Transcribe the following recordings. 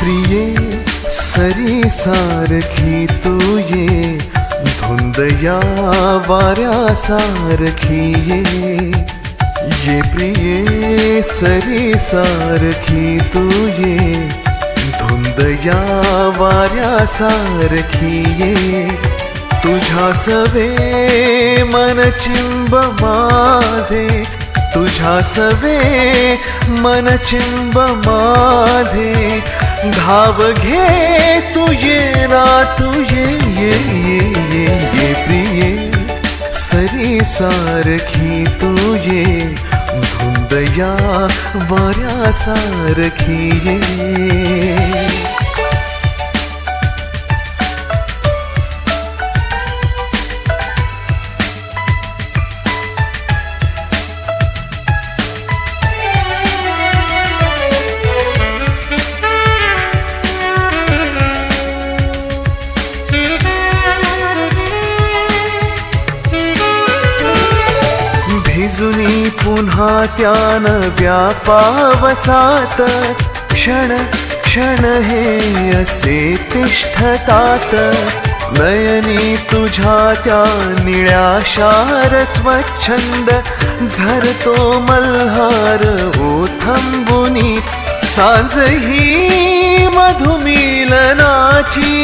प्रिये सरी सारखी तू ये धुंद या वाऱ्यासारखी ये प्रिये सरी सारखी तू ये धुंद या वाऱ्यासारखी तुझ्या सवे मन चिंब माझे तुझ्या सवे मन चिंब माझे धाव घे तू ये ना तू ये प्रिये सरी सारखी तू ये धुंद या वाऱ्यासारखी भिजुनी पुन्हा त्यान व्यापावसात क्षण क्षण हे असे तिष्ठतात नयनी तुझ्या त्या निळ्या शार स्वच्छंद झरतो मल्हार ओथंबुनी सांज ही मधुमिलनाची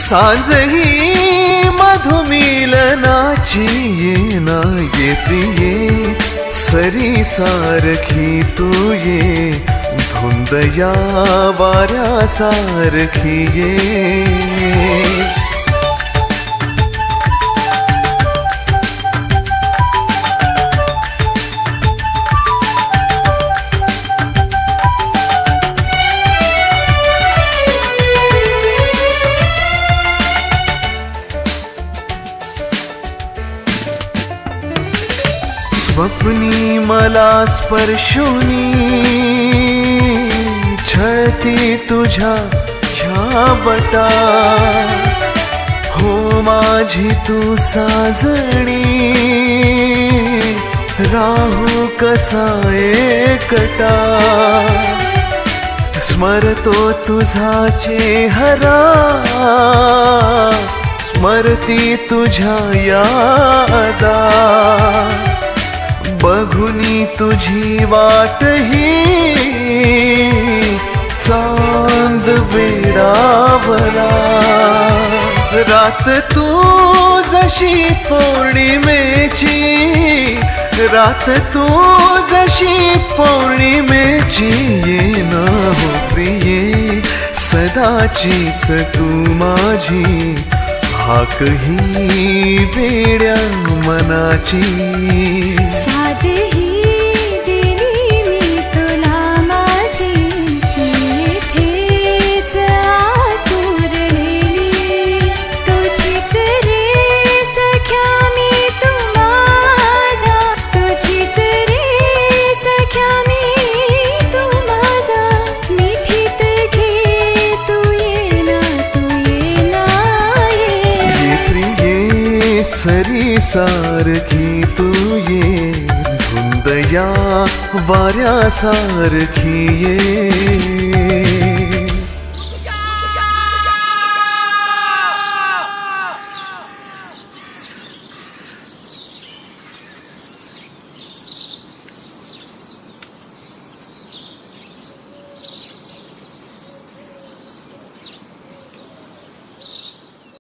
सांज ही मधुमिलनाची ये ना ये प्रिये सरी सारखी तू ये धुंद या वाऱ्यासारखी स्वप्नी मला स्पर्शुनी छळती तुझ्या ह्या बटा हो माझी तू साजणी राहू कसा एकटा स्मरतो तुझा चेहरा स्मरती तुझ्या यादा बघुनी तुझी वाट ही चांद वेडावला रात तू जशी पौर्णिमेची रात तू जशी पौर्णिमेची ये ना हो प्रिये सदाचीच तू माझी हाक ही वेड्या मनाची साथ ही दिली मी तुला माझी इथेच आतुरलेली तुझीच रे सख्या मी तू माझा तुझीच रे सख्या मी तू माझा मिठीत घे तू ये ना सरी सारखी तू ये धुंद या वाऱ्यासारखी ये